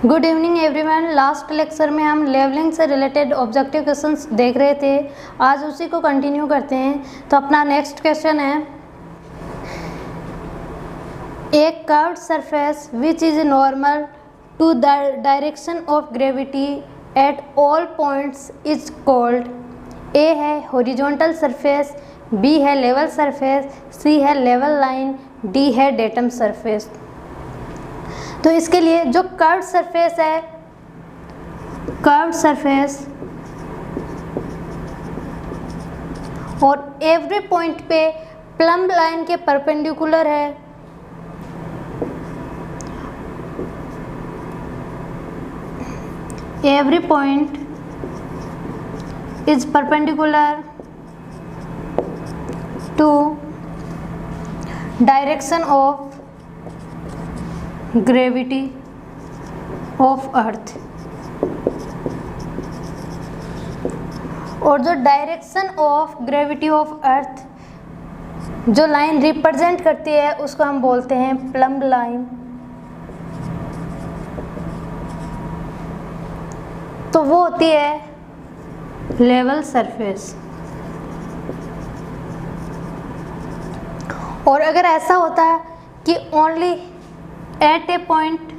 Good evening everyone. Last lecture में हम levelling से रिलेटेड ऑब्जेक्टिव क्वेश्चंस देख रहे थे, आज उसी को कंटिन्यू करते हैं। तो अपना नेक्स्ट क्वेश्चन है, एक curved surface which is normal to the direction of gravity at all points is called. A है हॉरिजॉन्टल सरफेस, बी है लेवल सरफेस, सी है लेवल लाइन, डी है डेटम सरफेस। तो इसके लिए जो कर्व्ड सरफेस है, कर्व्ड सरफेस और एवरी पॉइंट पे प्लम्ब लाइन के परपेंडिकुलर है, every point is perpendicular to direction of gravity of earth. और जो डायरेक्शन ऑफ ग्रेविटी ऑफ अर्थ जो लाइन रिप्रेजेंट करती है उसको हम बोलते हैं प्लम्ब लाइन। तो वो होती है लेवल सरफेस। और अगर ऐसा होता है कि only at a point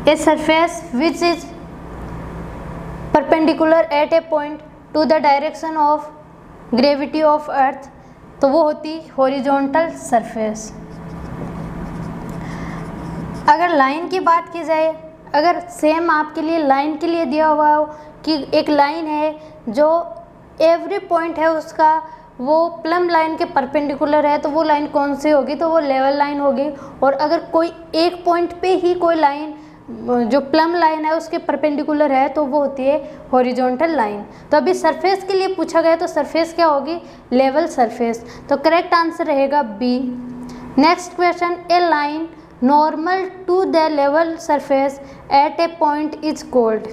a surface which is perpendicular at a point to the direction of gravity of earth, तो वो होती हॉरिजॉन्टल सरफेस। अगर लाइन की बात की जाए, अगर सेम आपके लिए लाइन के लिए दिया हुआ हो कि एक लाइन है जो एवरी पॉइंट है उसका वो प्लम्ब लाइन के परपेंडिकुलर है, तो वो लाइन कौन सी होगी? तो वो लेवल लाइन होगी। और अगर कोई एक पॉइंट पे ही कोई लाइन जो प्लम्ब लाइन है उसके परपेंडिकुलर है तो वो होती है हॉरिजॉन्टल लाइन। तो अभी सरफेस के लिए पूछा गया तो सरफेस क्या होगी? Level surface. तो करेक्ट आंसर रहेगा B. Next question, A line normal to the level surface at a point is called.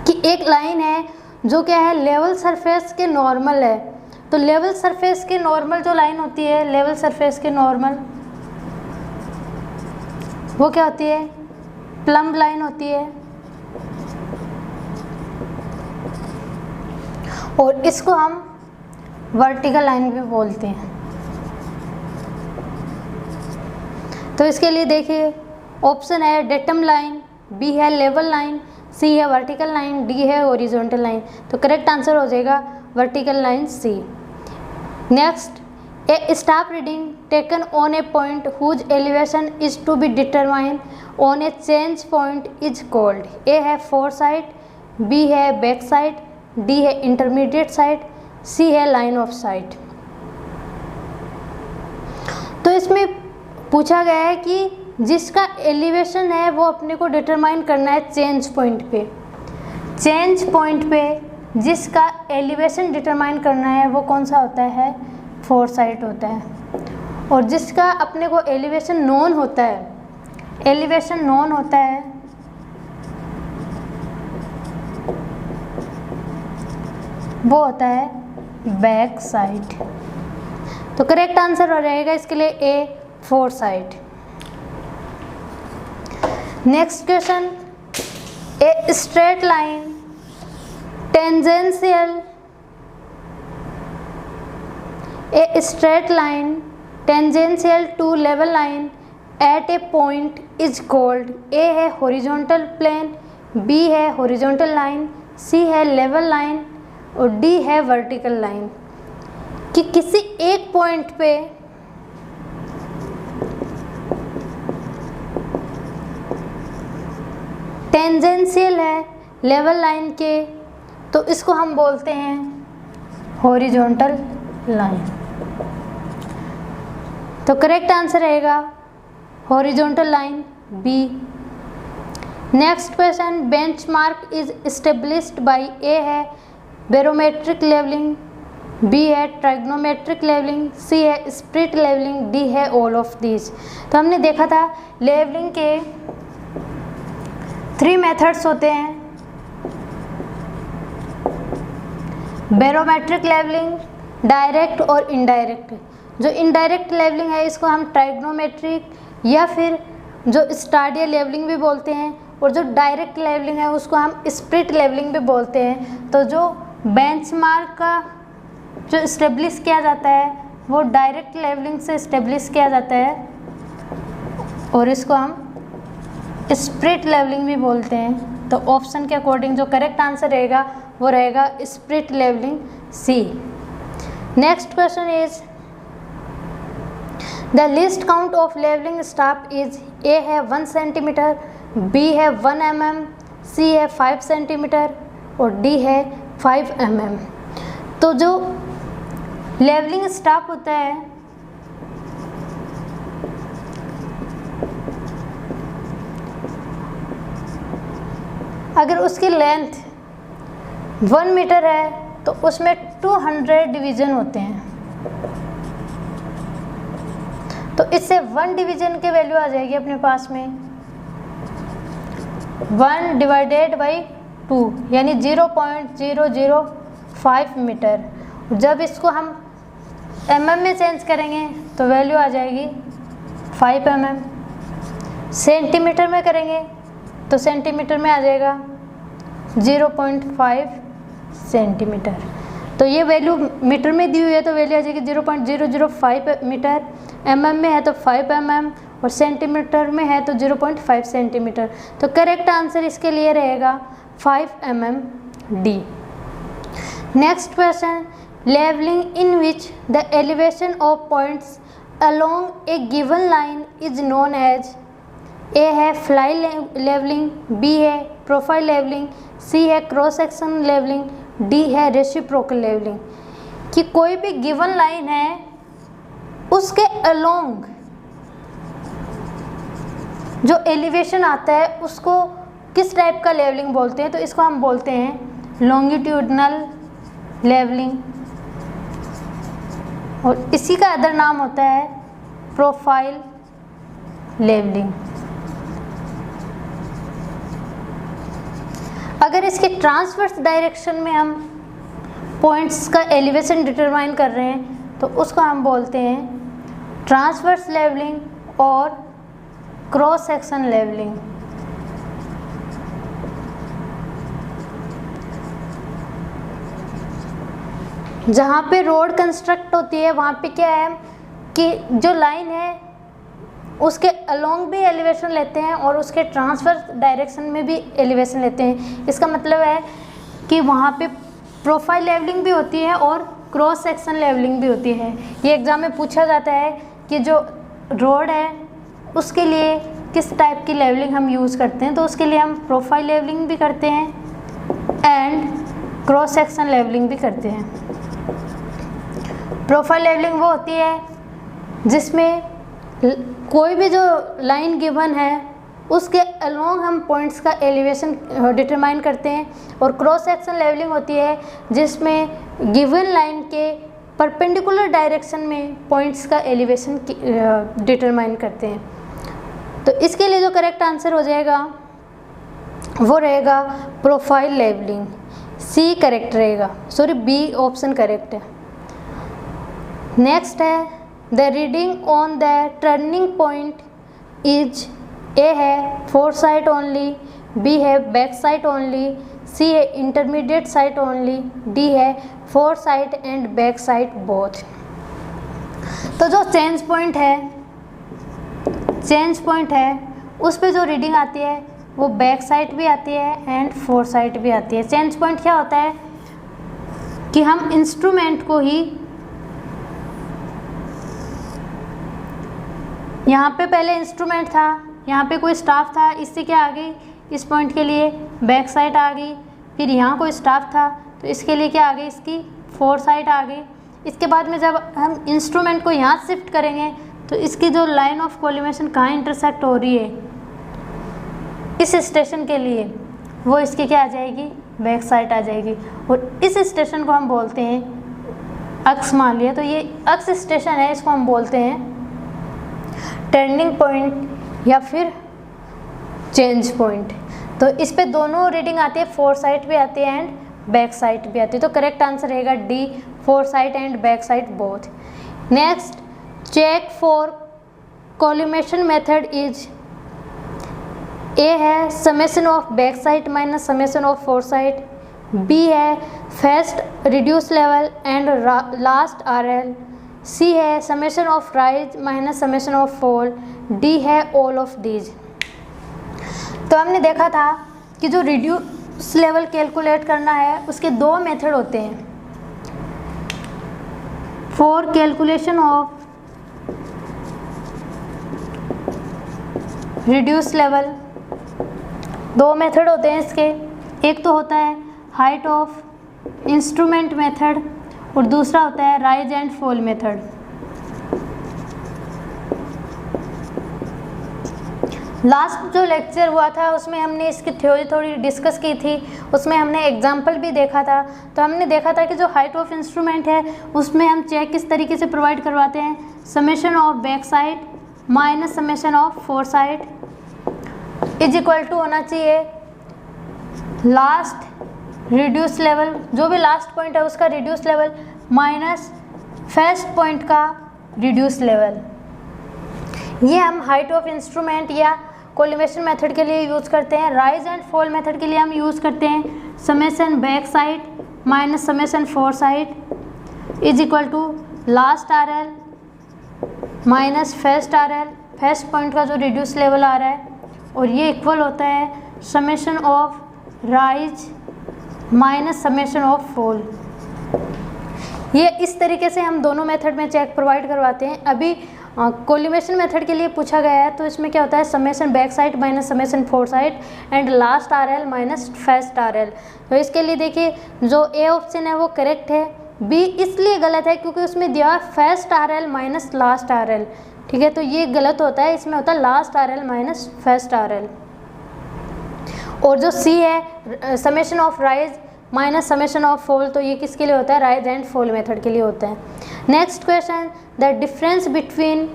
कि एक लाइन है जो क्या है? लेवल सरफेस के नॉर्मल है। तो लेवल सरफेस के नॉर्मल जो लाइन होती है, लेवल सरफेस के नॉर्मल, वो क्या होती है? प्लम्ब लाइन होती है। और इसको हम वर्टिकल लाइन भी बोलते हैं। तो इसके लिए देखिए ऑप्शन है डेटम लाइन, बी है लेवल लाइन, सी है वर्टिकल लाइन, डी है हॉरिजॉन्टल लाइन। तो करेक्ट आंसर हो जाएगा vertical line C. Next, a staff reading taken on a point whose elevation is to be determine on a change point is called. A है fore side, B है back side, D है intermediate side, C है line of site. तो इसमें पूछा गया है कि जिसका एलिवेशन है वो अपने को डिटरमाइन करना है चेंज पॉइंट पे। चेंज पॉइंट पे जिसका एलिवेशन डिटरमाइन करना है वो कौन सा होता है? फोर साइड होता है। और जिसका अपने को एलिवेशन नोन होता है, एलिवेशन नोन होता है वो होता है बैक साइड। तो करेक्ट आंसर हो जाएगा इसके लिए A, fore side. Next question, a straight line tangential, a straight line tangential to level line at a point is called। A है horizontal plane, B है horizontal line, C है level line और D है vertical line। कि किसी एक point पे tangential है लेवल लाइन के, तो इसको हम बोलते हैं हॉरिजॉन्टल लाइन। तो करेक्ट आंसर रहेगा horizontal line B. Next question, benchmark is established by. A है बैरोमेट्रिक लेवलिंग, बी है ट्राइग्नोमेट्रिक लेवलिंग, सी है स्प्लिट लेवलिंग, डी है ऑल ऑफ दीज। तो हमने देखा था लेवलिंग के 3 मेथड्स होते हैं, बैरोमेट्रिक लेवलिंग, डायरेक्ट और इनडायरेक्ट। जो इनडायरेक्ट लेवलिंग है इसको हम ट्राइग्नोमेट्रिक या फिर जो स्टाडियल लेवलिंग भी बोलते हैं, और जो डायरेक्ट लेवलिंग है उसको हम स्प्लिट लेवलिंग भी बोलते हैं। तो जो बेंचमार्क का जो इस्टेब्लिश किया जाता है वो डायरेक्ट लेवलिंग से इस्टेब्लिश किया जाता है, और इसको हम स्प्लिट लेवलिंग भी बोलते हैं। तो ऑप्शन के अकॉर्डिंग जो करेक्ट आंसर रहेगा वो रहेगा split levelling C. Next question is the least count of levelling staff is, A है 1 सेंटीमीटर, बी है 1 mm, सी है 5 सेंटीमीटर और डी है 5 mm। तो जो लेवलिंग स्टाफ होता है अगर उसकी लेंथ 1 मीटर है तो उसमें 200 डिवीज़न होते हैं। तो इससे 1 डिवीज़न की वैल्यू आ जाएगी अपने पास में 1 डिवाइडेड बाई 2 यानी 0.005 मीटर। जब इसको हम mm में चेंज करेंगे तो वैल्यू आ जाएगी 5 mm। सेंटीमीटर में करेंगे तो सेंटीमीटर में आ जाएगा 0.5 सेंटीमीटर। तो ये वैल्यू मीटर में दी हुई है तो वैल्यू आ जाएगी 0.005 मीटर, mm में है तो 5 mm और सेंटीमीटर में है तो 0.5 सेंटीमीटर। तो करेक्ट आंसर इसके लिए रहेगा 5 mm D. Next question, levelling in which the elevation of points along a given line is known as, A है फ्लाई लेवलिंग, बी है प्रोफाइल लेवलिंग, सी है क्रॉस सेक्शन लेवलिंग, डी है reciprocal levelling. कि कोई भी given line है उसके along जो एलिवेशन आता है उसको किस टाइप का लेवलिंग बोलते हैं, तो इसको हम बोलते हैं लॉन्गिट्यूडनल लेवलिंग, और इसी का अदर नाम होता है प्रोफाइल लेवलिंग। अगर इसके ट्रांसवर्स डायरेक्शन में हम पॉइंट्स का एलिवेशन डिटरमाइन कर रहे हैं तो उसको हम बोलते हैं ट्रांसवर्स लेवलिंग और क्रॉस सेक्शन लेवलिंग। जहाँ पे रोड कंस्ट्रक्ट होती है वहाँ पे क्या है कि जो लाइन है उसके अलोंग भी एलिवेशन लेते हैं और उसके ट्रांसफर डायरेक्शन में भी एलिवेशन लेते हैं। इसका मतलब है कि वहाँ पे प्रोफाइल लेवलिंग भी होती है और क्रॉस सेक्शन लेवलिंग भी होती है। ये एग्ज़ाम में पूछा जाता है कि जो रोड है उसके लिए किस टाइप की लेवलिंग हम यूज़ करते हैं, तो उसके लिए हम प्रोफाइल लेवलिंग भी करते हैं एंड क्रॉस सेक्शन लेवलिंग भी करते हैं। प्रोफाइल लेवलिंग वो होती है जिसमें कोई भी जो लाइन गिवन है उसके अलोंग हम पॉइंट्स का एलिवेशन डिटरमाइन करते हैं, और क्रॉस सेक्शन लेवलिंग होती है जिसमें गिवन लाइन के परपेंडिकुलर डायरेक्शन में पॉइंट्स का एलिवेशन डिटरमाइन करते हैं। तो इसके लिए जो करेक्ट आंसर हो जाएगा वो रहेगा प्रोफाइल लेवलिंग, सी करेक्ट रहेगा, सॉरी बी ऑप्शन करेक्ट है। नेक्स्ट है the reading on the turning point is, A है 4 साइड ओनली, बी है बैक साइड ओनली, सी है इंटरमीडिएट साइड ओनली, डी है 4 sight and back sight both. तो जो change point है उस पे जो रीडिंग आती है वो बैक साइड भी आती है एंड 4 साइड भी आती है। चेंज पॉइंट क्या होता है कि हम इंस्ट्रूमेंट को ही यहाँ पे पहले इंस्ट्रूमेंट था, यहाँ पे कोई स्टाफ था, इससे क्या आ गई, इस पॉइंट के लिए बैक साइड आ गई, फिर यहाँ कोई स्टाफ था तो इसके लिए क्या आ गई, इसकी 4 साइड आ गई। इसके बाद में जब हम इंस्ट्रूमेंट को यहाँ शिफ्ट करेंगे तो इसकी जो लाइन ऑफ कोलिमेशन कहाँ इंटरसेक्ट हो रही है इस स्टेशन के लिए, वो इसकी क्या आ जाएगी, बैक साइड आ जाएगी। और इस स्टेशन को हम बोलते हैं अक्स, मान लिया तो ये अक्स स्टेशन है, इसको हम बोलते हैं टर्निंग पॉइंट या फिर चेंज पॉइंट। तो इस पे दोनों रीडिंग आती है, 4 साइड भी आती है एंड बैक साइड भी आती है। तो करेक्ट आंसर रहेगा D, 4 sight and back sight both. Next, check for collimation method is, A है summation of back side minus summation of fore side, B है first reduce level and last RL, C है summation of rise minus summation of fall, D है all of these. तो हमने देखा था कि जो रिड्यूस लेवल कैलकुलेट करना है उसके दो मेथड होते हैं for calculation of reduce level. दो मेथड होते हैं इसके, एक तो होता है हाइट ऑफ इंस्ट्रूमेंट मेथड और दूसरा होता है rise and fall method. Last जो लेक्चर हुआ था उसमें हमने इसकी थ्योरी थोड़ी डिस्कस की थी, उसमें हमने एग्जांपल भी देखा था। तो हमने देखा था कि जो हाइट ऑफ इंस्ट्रूमेंट है उसमें हम चेक किस तरीके से प्रोवाइड करवाते हैं, summation of back side minus summation of fore side is equal to होना चाहिए लास्ट रिड्यूस लेवल, जो भी लास्ट पॉइंट है उसका reduce level minus first point का रिड्यूस लेवल। ये हम हाइट ऑफ इंस्ट्रूमेंट या कोलिमेशन मेथड के लिए यूज़ करते हैं। राइज एंड फॉल मेथड के लिए हम यूज़ करते हैं summation back side minus summation fore side is equal to last RL minus first RL, first point का जो रिड्यूस लेवल आ रहा है, और ये इक्वल होता है summation of rise minus summation of fall. ये इस तरीके से हम दोनों मेथड में चेक प्रोवाइड करवाते हैं। अभी कोलिमेशन मेथड के लिए पूछा गया है तो इसमें क्या होता है summation back side minus summation fore sight and last RL minus first RL। तो इसके लिए देखिए जो ए ऑप्शन है वो करेक्ट है, बी इसलिए गलत है क्योंकि उसमें दिया first RL minus last RL। ठीक है, तो ये गलत होता है, इसमें होता है last RL minus first RL। और जो सी है summation of rise minus summation of fall, तो ये किसके लिए होता है, राइज एंड फॉल मेथड के लिए होता है। Next question, the difference between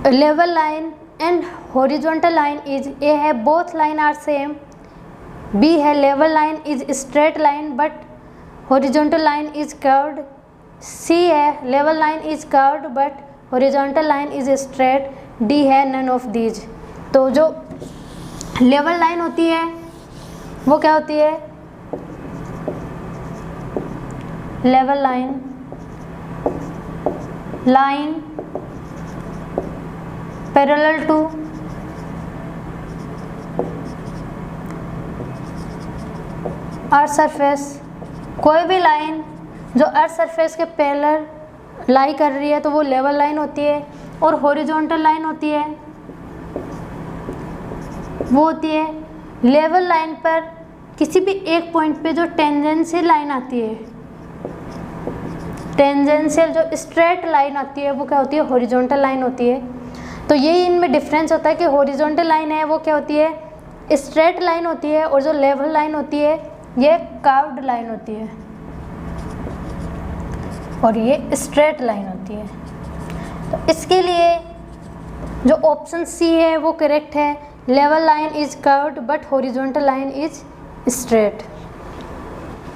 level line and horizontal line is, A है both line are same, B है level line is straight line but horizontal line is curved, C है level line is curved but horizontal line is straight, D है none of these. तो जो level line होती है वो क्या होती है, level line, line parallel to earth surface. कोई भी लाइन जो अर्थ सरफेस के पैरेलल लाई कर रही है तो वो लेवल लाइन होती है, और हॉरिजॉन्टल लाइन होती है वो होती है लेवल लाइन पर किसी भी एक पॉइंट पे जो टेंजेंशियल लाइन आती है, टेंजेंशियल जो स्ट्रेट लाइन आती है वो क्या होती है, हॉरिजॉन्टल लाइन होती है। तो यही इनमें डिफरेंस होता है कि हॉरिजॉन्टल लाइन है वो क्या होती है, स्ट्रेट लाइन होती है, और जो लेवल लाइन होती है ये कर्व्ड लाइन होती है और ये स्ट्रेट लाइन होती है। तो इसके लिए जो ऑप्शन सी है वो करेक्ट है, level line is curved but horizontal line is straight.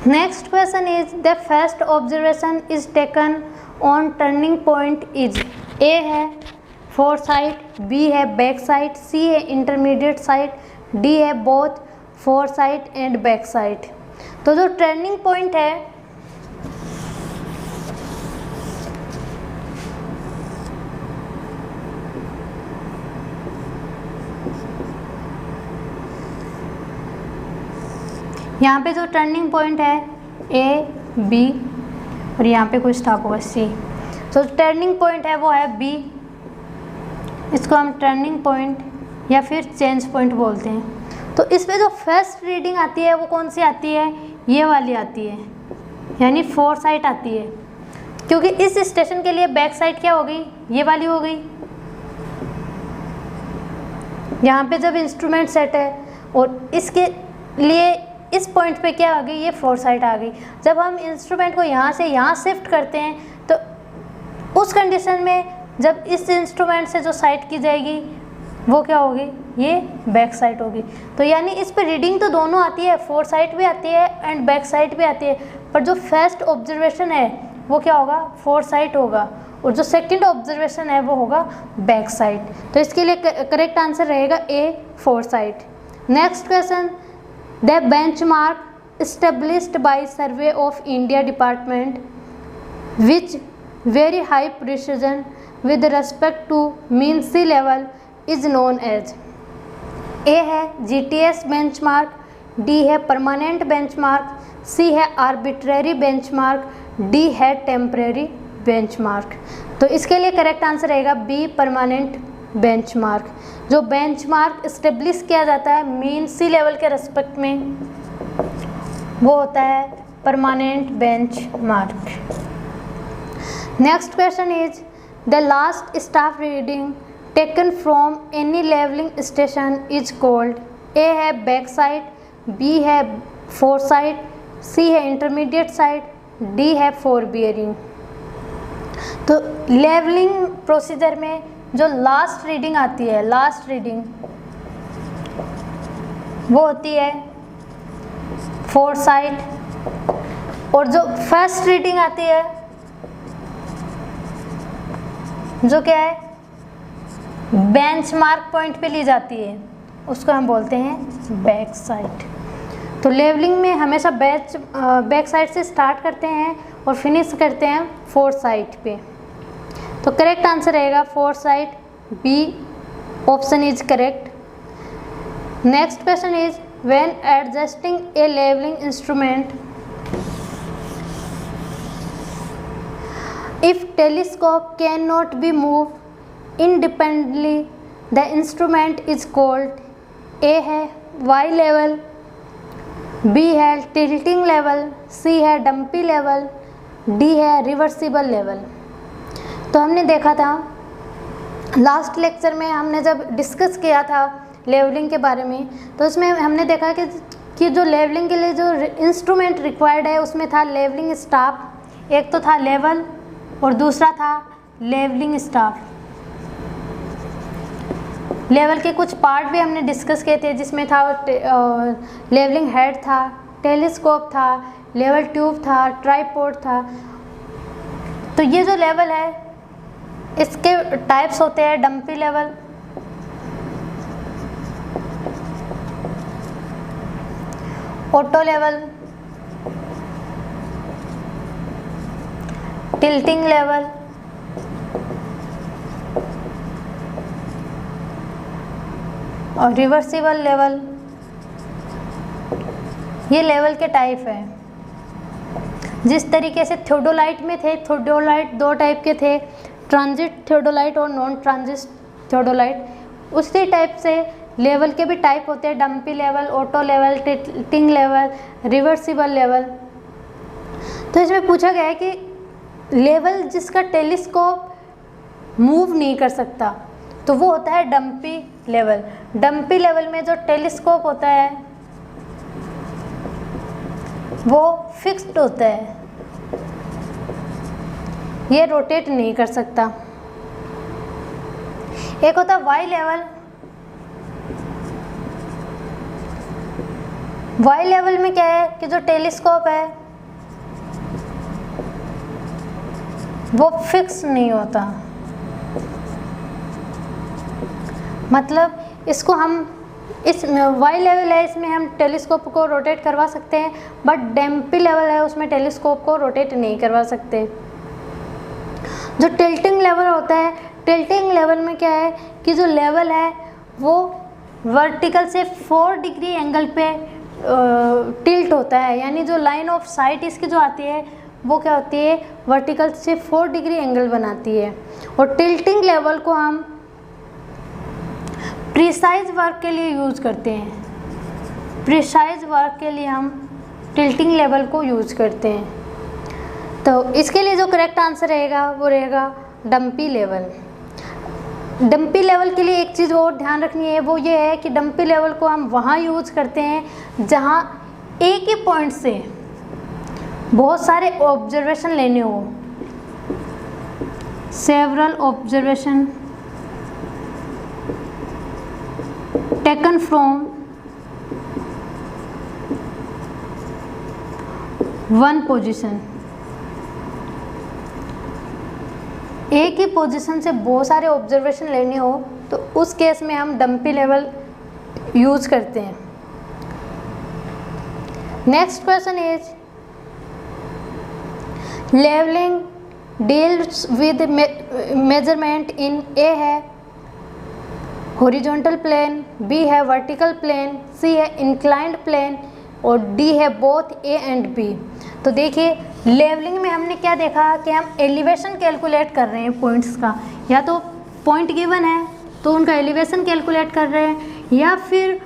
Next question is the first observation is taken on turning point is, A है फोर साइड, बी है बैक साइड, सी है intermediate sight, D है both fore sight and back side. तो जो turning point है यहाँ पे जो टर्निंग पॉइंट है ए बी और यहाँ पे कोई स्टॉप होगा सी, तो टर्निंग पॉइंट है वो है बी, इसको हम टर्निंग पॉइंट या फिर चेंज पॉइंट बोलते हैं। तो इस पे जो फर्स्ट रीडिंग आती है वो कौन सी आती है, ये वाली आती है, यानी फोर साइड आती है, क्योंकि इस स्टेशन के लिए बैक साइड क्या हो गई, ये वाली हो गई। यहाँ पे जब इंस्ट्रूमेंट सेट है और इसके लिए इस पॉइंट पे क्या आ गई, ये फोर साइड आ गई। जब हम इंस्ट्रूमेंट को यहाँ से यहाँ शिफ्ट करते हैं तो उस कंडीशन में जब इस इंस्ट्रूमेंट से जो साइड की जाएगी वो क्या होगी, ये बैक साइड होगी। तो यानी इस पे रीडिंग तो दोनों आती है, फोर साइड भी आती है एंड बैक साइड भी आती है, पर जो फर्स्ट ऑब्जर्वेशन है वो क्या होगा, फोर साइड होगा। और जो सेकंड ऑब्जर्वेशन है वो होगा बैक साइड। तो इसके लिए करेक्ट आंसर रहेगा A, foresight. Next question, the benchmark established by Survey of India department which very high precision with respect to mean sea level is known as. A है GTS benchmark, D है permanent benchmark, C है arbitrary benchmark, D है temporary benchmark. तो इसके लिए correct answer रहेगा B, permanent benchmark. जो benchmark establish किया जाता है मीन सी लेवल के रेस्पेक्ट में वो होता है permanent benchmark. Next question is the last staff reading taken from any levelling station is called. A है बैक साइड, बी है फोर साइड, सी है इंटरमीडिएट साइड, डी है फोर बियरिंग। तो लेवलिंग प्रोसीजर में जो लास्ट रीडिंग आती है, last reading वो होती है फोर साइड, और जो फर्स्ट रीडिंग आती है जो क्या है बेंचमार्क पॉइंट पे ली जाती है उसको हम बोलते हैं बैक साइड। तो लेवलिंग में हमेशा बैक साइड से स्टार्ट करते हैं और फिनिश करते हैं फोर साइड पे। तो करेक्ट आंसर रहेगा fore side, B option is correct. Next question is when adjusting a levelling instrument if telescope can not be move independently the instrument is called. A है Y level, B है tilting level, C है dumpy level, D है reversible level. तो हमने देखा था last lecture में हमने जब डिस्कस किया था लेवलिंग के बारे में, तो उसमें हमने देखा कि जो लेवलिंग के लिए जो इंस्ट्रूमेंट रिक्वायर्ड है उसमें था लेवलिंग स्टाफ, एक तो था लेवल और दूसरा था लेवलिंग स्टाफ। लेवल के कुछ पार्ट भी हमने डिस्कस किए थे जिसमें था लेवलिंग हेड था, टेलीस्कोप था, लेवल ट्यूब था, ट्राइपॉड था। तो ये जो लेवल है इसके टाइप्स होते हैं dumpy level, auto level, tilting level और रिवर्सिबल लेवल। ये लेवल के टाइप है। जिस तरीके से थियोडोलाइट में थे, थियोडोलाइट दो टाइप के थे, ट्रांजिट थियोडोलाइट और नॉन ट्रांजिट थियोडोलाइट, उसी टाइप से लेवल के भी टाइप होते हैं dumpy level, auto level, tilting level, reversible level. तो इसमें पूछा गया है कि लेवल जिसका टेलीस्कोप मूव नहीं कर सकता तो वो होता है डंपी लेवल। डंपी लेवल में जो टेलीस्कोप होता है वो फिक्स्ड होता है, ये रोटेट नहीं कर सकता। एक होता है वाई लेवल। वाई लेवल में क्या है कि जो टेलीस्कोप है वो फिक्स नहीं होता, मतलब इसको हम इस वाई लेवल है इसमें हम टेलीस्कोप को रोटेट करवा सकते हैं, बट डंपी लेवल है उसमें टेलीस्कोप को रोटेट नहीं करवा सकते। जो टिल्टिंग लेवल होता है, टिल्टिंग लेवल में क्या है कि जो लेवल है वो वर्टिकल से 4 डिग्री एंगल पे टिल्ट होता है, यानी जो लाइन ऑफ साइट इसकी जो आती है वो क्या होती है वर्टिकल से 4 डिग्री एंगल बनाती है। और टिल्टिंग लेवल को हम प्रिसाइज वर्क के लिए यूज़ करते हैं। प्रिसाइज वर्क के लिए हम टिल्टिंग लेवल को यूज़ करते हैं। तो इसके लिए जो करेक्ट आंसर रहेगा वो रहेगा डंपी लेवल। डंपी लेवल के लिए एक चीज़ और ध्यान रखनी है, वो ये है कि डंपी लेवल को हम वहाँ यूज़ करते हैं जहाँ एक ही पॉइंट से बहुत सारे ऑब्जर्वेशन लेने हो, several observation taken from one position. एक ही पोजीशन से बहुत सारे ऑब्जर्वेशन लेने हो तो उस केस में हम डंपी लेवल यूज करते हैं। Next question is levelling deals with measurement in A है हॉरिजॉन्टल प्लेन, बी है वर्टिकल प्लेन, सी है इंक्लाइंड प्लेन और डी है बोथ ए एंड बी। तो देखिए लेवलिंग में हमने क्या देखा कि हम एलिवेशन कैलकुलेट कर रहे हैं पॉइंट्स का, या तो पॉइंट गिवन है तो उनका एलिवेशन कैलकुलेट कर रहे हैं, या फिर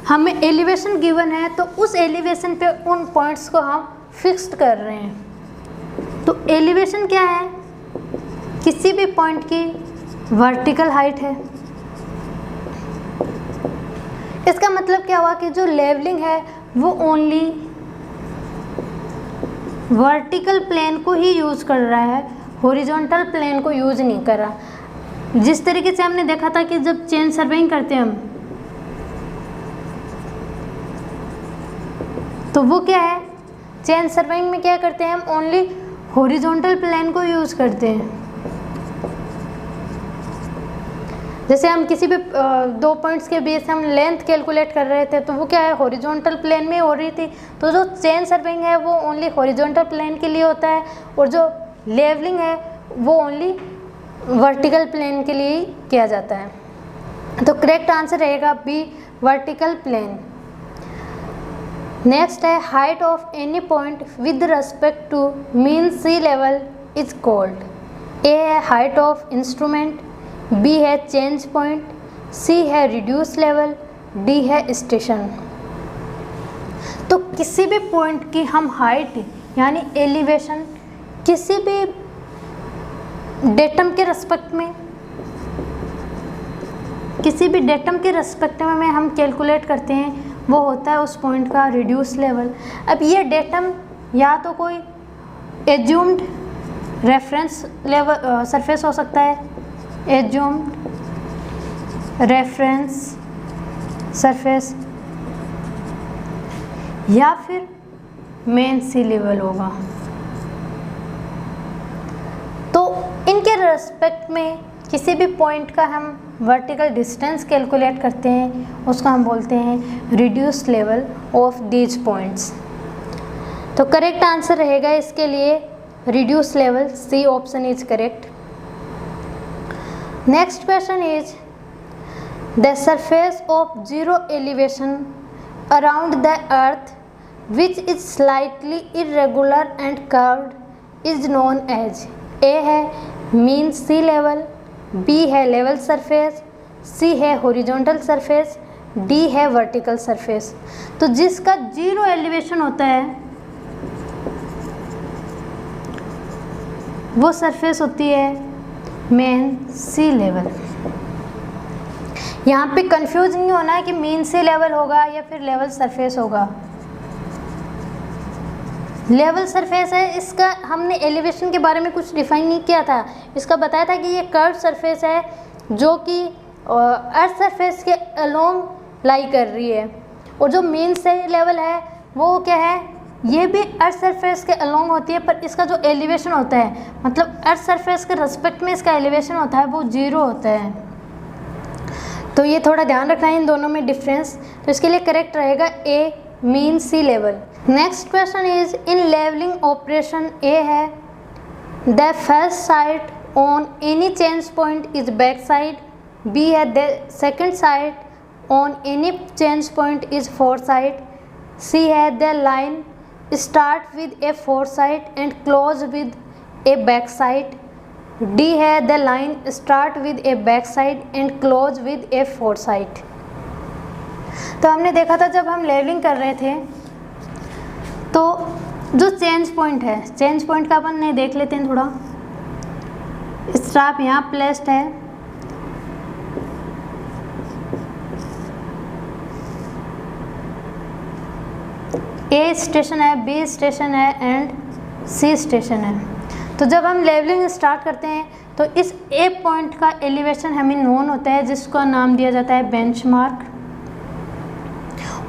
हमें एलिवेशन गिवन है तो उस एलिवेशन पे उन पॉइंट्स को हम फिक्स्ड कर रहे हैं। तो एलिवेशन क्या है? किसी भी पॉइंट की वर्टिकल हाइट है। इसका मतलब क्या हुआ कि जो लेवलिंग है वो ओनली वर्टिकल प्लेन को ही यूज़ कर रहा है, हॉरिजॉन्टल प्लेन को यूज़ नहीं कर रहा। जिस तरीके से हमने देखा था कि जब चेन सर्वेइंग करते हैं हम, तो वो क्या है, चेन सर्वेइंग में क्या करते हैं हम, ओनली हॉरिजॉन्टल प्लेन को यूज़ करते हैं। जैसे हम किसी भी दो पॉइंट्स के बीच हम लेंथ कैलकुलेट कर रहे थे तो वो क्या है, हॉरिजॉन्टल प्लेन में हो रही थी। तो जो चेन सर्वेइंग है वो ओनली हॉरिजॉन्टल प्लेन के लिए होता है और जो लेवलिंग है वो ओनली वर्टिकल प्लेन के लिए किया जाता है। तो करेक्ट आंसर रहेगा बी, वर्टिकल प्लेन। नेक्स्ट है height of any point with respect to mean sea level is called. A है हाइट ऑफ इंस्ट्रूमेंट, बी है चेंज पॉइंट, सी है रिड्यूस लेवल, डी है स्टेशन। तो किसी भी पॉइंट की हम हाइट यानी एलिवेशन किसी भी डेटम के रेस्पेक्ट में, किसी भी डेटम के रेस्पेक्ट में हम कैलकुलेट करते हैं, वो होता है उस पॉइंट का रिड्यूस लेवल। अब ये डेटम या तो कोई एज्यूम्ड रेफरेंस लेवल सरफेस हो सकता है, एज्यूम्ड रेफरेंस सरफेस, या फिर मेन सी लेवल होगा। तो इनके रेस्पेक्ट में किसी भी पॉइंट का हम वर्टिकल डिस्टेंस कैलकुलेट करते हैं, उसको हम बोलते हैं reduce level of these points. तो करेक्ट आंसर रहेगा इसके लिए reduce level, C option is correct. Next question is the surface of zero elevation around the earth which is slightly irregular and curved is known as। A है mean sea level, B है level surface, C है horizontal surface, D है vertical surface। तो जिसका zero elevation होता है वो surface होती है मेन सी लेवल। यहाँ पे कंफ्यूज नहीं होना है कि मेन सी लेवल होगा या फिर लेवल सरफेस होगा। लेवल सरफेस है, इसका हमने एलिवेशन के बारे में कुछ डिफाइन नहीं किया था। इसका बताया था कि ये कर्व सरफेस है जो कि अर्थ सरफेस के अलोंग लाई कर रही है, और जो मेन सी लेवल है वो क्या है, ये भी अर्थ सरफेस के अलोंग होती है, पर इसका जो एलिवेशन होता है, मतलब अर्थ सरफेस के रिस्पेक्ट में इसका एलिवेशन होता है वो जीरो होता है। तो ये थोड़ा ध्यान रखना है इन दोनों में डिफरेंस। तो इसके लिए करेक्ट रहेगा A, mean sea level. Next question is in levelling operation. A है the first sight on any change point is back sight, B है the second sight on any change point is fore sight, C है the line start with a foresight and close with a backside, D है the line start with a backside and close with a foresight। तो हमने देखा था जब हम levelling कर रहे थे तो जो चेंज पॉइंट है, चेंज पॉइंट का अपन देख लेते हैं थोड़ा। स्टाफ यहाँ प्लेस्ड है, ए स्टेशन है, बी स्टेशन है एंड सी स्टेशन है। तो जब हम लेवलिंग स्टार्ट करते हैं तो इस ए पॉइंट का एलिवेशन हमें नोन होता है जिसका नाम दिया जाता है बेंचमार्क,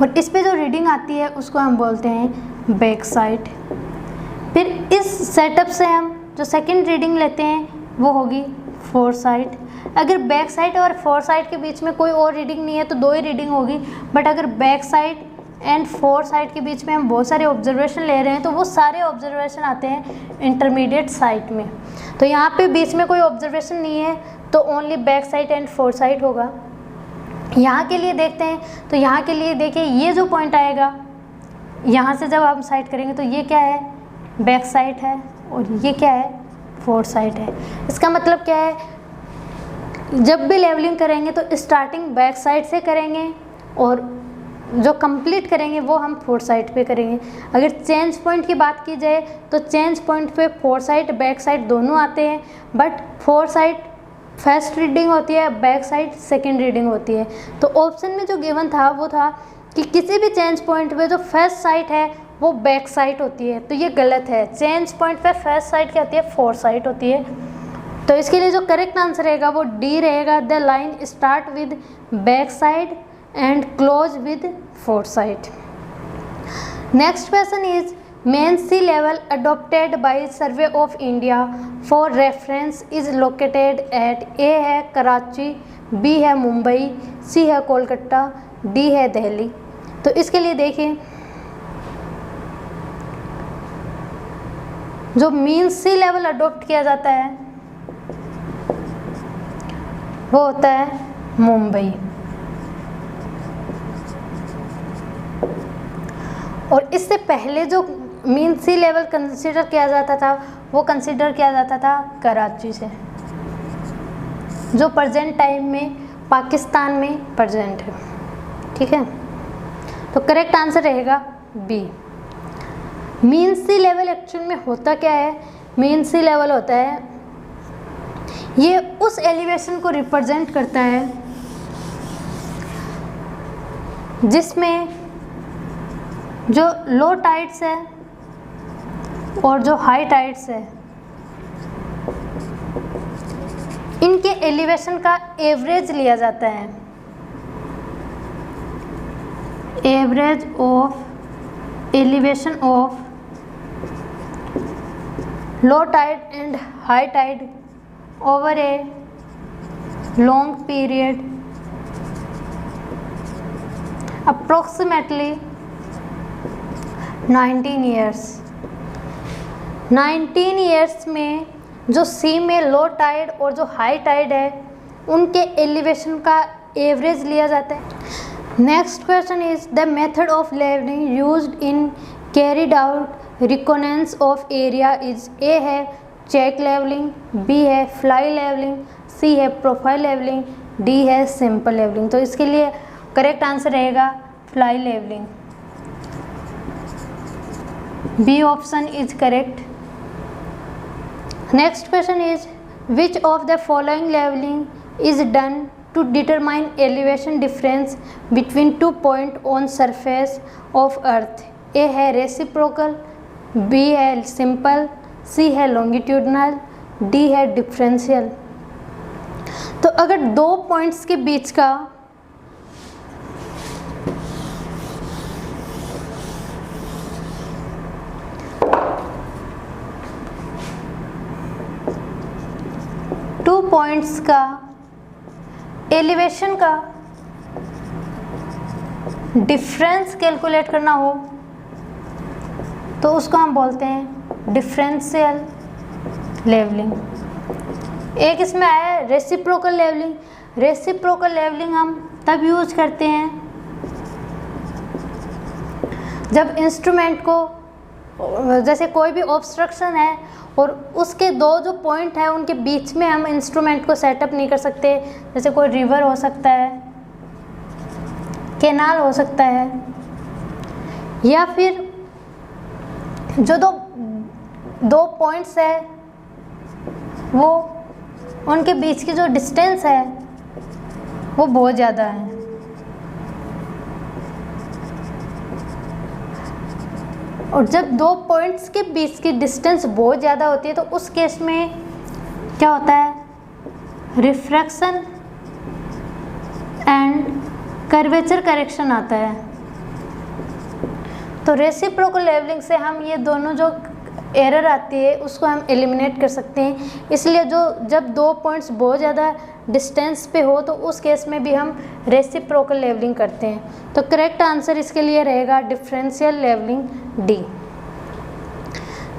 और इस पे जो रीडिंग आती है उसको हम बोलते हैं बैक साइड। फिर इस सेटअप से हम जो सेकंड रीडिंग लेते हैं वो होगी 4 साइड। अगर बैक साइड और 4 साइड के बीच में कोई और रीडिंग नहीं है तो 2 ही रीडिंग होगी, बट अगर बैक साइड एंड 4 साइड के बीच में हम बहुत सारे ऑब्जर्वेशन ले रहे हैं तो वो सारे ऑब्जर्वेशन आते हैं इंटरमीडिएट साइड में। तो यहाँ पे बीच में कोई ऑब्जर्वेशन नहीं है तो only back sight and 4 side होगा। यहाँ के लिए देखते हैं, तो यहाँ के लिए देखिए ये जो पॉइंट आएगा, यहाँ से जब हम साइड करेंगे तो ये क्या है, बैक साइड है, और ये क्या है, 4 साइड है। इसका मतलब क्या है, जब भी लेवलिंग करेंगे तो स्टार्टिंग बैक साइड से करेंगे और जो कंप्लीट करेंगे वो हम 4 साइड पे करेंगे। अगर चेंज पॉइंट की बात की जाए तो चेंज पॉइंट पे 4 साइड बैक साइड दोनों आते हैं, बट 4 साइड फर्स्ट रीडिंग होती है, बैक साइड सेकेंड रीडिंग होती है। तो ऑप्शन में जो गिवन था वो था कि किसी भी चेंज पॉइंट पे जो फर्स्ट साइड है वो बैक साइड होती है, तो ये गलत है। चेंज पॉइंट पे फर्स्ट साइड क्या होती है, 4 साइड होती है। तो इसके लिए जो करेक्ट आंसर रहेगा वो डी रहेगा, the line start with back sight and close with 4 sight. Next question is mean sea level adopted by Survey of India for reference is located at, A है कराची, बी है मुंबई, सी है Kolkata, D है दिल्ली। तो इसके लिए देखिए, जो मीन सी लेवल अडॉप्ट किया जाता है वो होता है मुंबई, और इससे पहले जो मीन सी लेवल कंसीडर किया जाता था वो कंसीडर किया जाता था कराची से, जो प्रेजेंट टाइम में पाकिस्तान में प्रेजेंट है। ठीक है, तो करेक्ट आंसर रहेगा B. Mean sea level actual में होता क्या है, मीन सी लेवल होता है, ये उस एलिवेशन को रिप्रेजेंट करता है जिसमें जो लो टाइड्स है और जो हाई टाइड्स है इनके एलिवेशन का एवरेज लिया जाता है, average of elevation of low tide and high tide over a long period approximately 19 years. 19 years में जो सी में लो टाइड और जो हाई टाइड है उनके एलिवेशन का एवरेज लिया जाता है। Next question is the method of levelling used in carried out reconnaissance of area is, A है चेक लेवलिंग, बी है फ्लाई लेवलिंग, सी है प्रोफाइल लेवलिंग, डी है सिंपल लेवलिंग। तो इसके लिए करेक्ट आंसर रहेगा fly levelling, B option is correct. Next question is which of the following levelling is done to determine elevation difference between 2 points on surface of earth, A है reciprocal, B है simple, C है longitudinal, D है differential। तो अगर 2 points के बीच का points का elevation का डिफरेंस कैलकुलेट करना हो तो उसको हम बोलते हैं डिफरेंशियल लेवलिंग। एक इसमें आया है रेसिप्रोकल लेवलिंग। रेसिप्रोकल लेवलिंग हम तब यूज करते हैं जब इंस्ट्रूमेंट को, जैसे कोई भी ऑब्स्ट्रक्शन है और उसके 2 जो पॉइंट है उनके बीच में हम इंस्ट्रूमेंट को सेटअप नहीं कर सकते, जैसे कोई रिवर हो सकता है, कैनाल हो सकता है, या फिर जो दो पॉइंट्स है वो उनके बीच की जो डिस्टेंस है वो बहुत ज़्यादा है। और जब 2 पॉइंट्स के बीच की डिस्टेंस बहुत ज़्यादा होती है तो उस केस में क्या होता है, रिफ्रैक्शन एंड कर्वेचर करेक्शन आता है। तो रेसिप्रोकल लेवलिंग से हम ये दोनों जो एरर आती है उसको हम एलिमिनेट कर सकते हैं। इसलिए जब दो पॉइंट्स बहुत ज़्यादा डिस्टेंस पे हो तो उस केस में भी हम रेसिप्रोकल लेवलिंग करते हैं। तो करेक्ट आंसर इसके लिए रहेगा differential levelling D.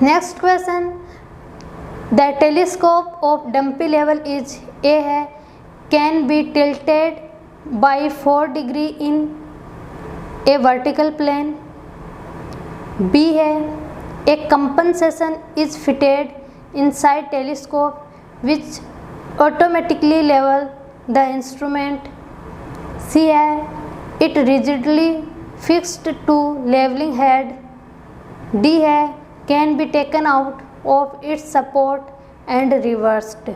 Next question, the telescope of dumpy level is A है can be tilted by 4 degree in a vertical plane. B है a compensation is fitted inside telescope which automatically level the instrument. C है it rigidly fixed to levelling head. D है can be taken out of its support and reversed.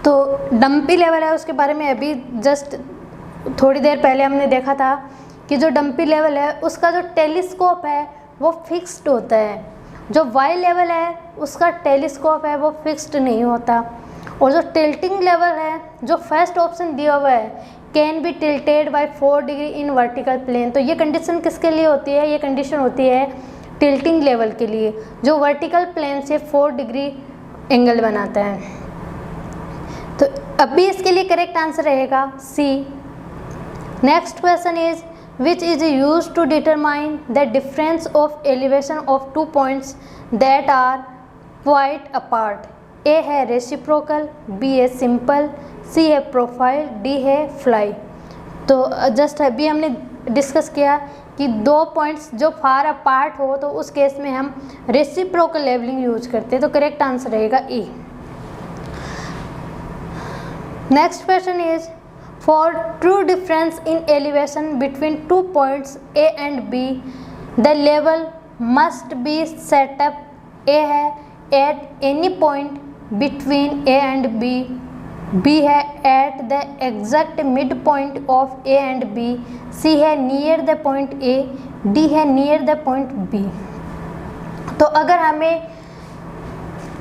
तो dumpy level है उसके बारे में अभी just थोड़ी देर पहले हमने देखा था कि जो डंपी लेवल है उसका जो टेलीस्कोप है वो फिक्स्ड होता है। जो वाई लेवल है उसका टेलीस्कोप है वो फिक्स्ड नहीं होता। और जो टिल्टिंग लेवल है, जो फर्स्ट ऑप्शन दिया हुआ है can be tilted by 4 degree in vertical plane, तो ये कंडीशन किसके लिए होती है? ये कंडीशन होती है टिल्टिंग लेवल के लिए जो वर्टिकल प्लेन से 4 डिग्री एंगल बनाता है। तो अभी इसके लिए करेक्ट आंसर रहेगा C. Next question is which is used to determine the difference of elevation of 2 points that are quite apart। A है reciprocal, B है simple, C है profile, D है fly। तो जस्ट अभी हमने डिस्कस किया कि 2 पॉइंट्स जो फार अपार्ट हो तो उस केस में हम रेसिप्रोकल लेवलिंग यूज करते हैं। तो करेक्ट आंसर रहेगा E। Next question is For true difference in elevation between 2 points A and B, the level must be set up। A है at any point between A and B, B है at the exact midpoint of A and B, C है near the point A, D है near the point B। तो अगर हमें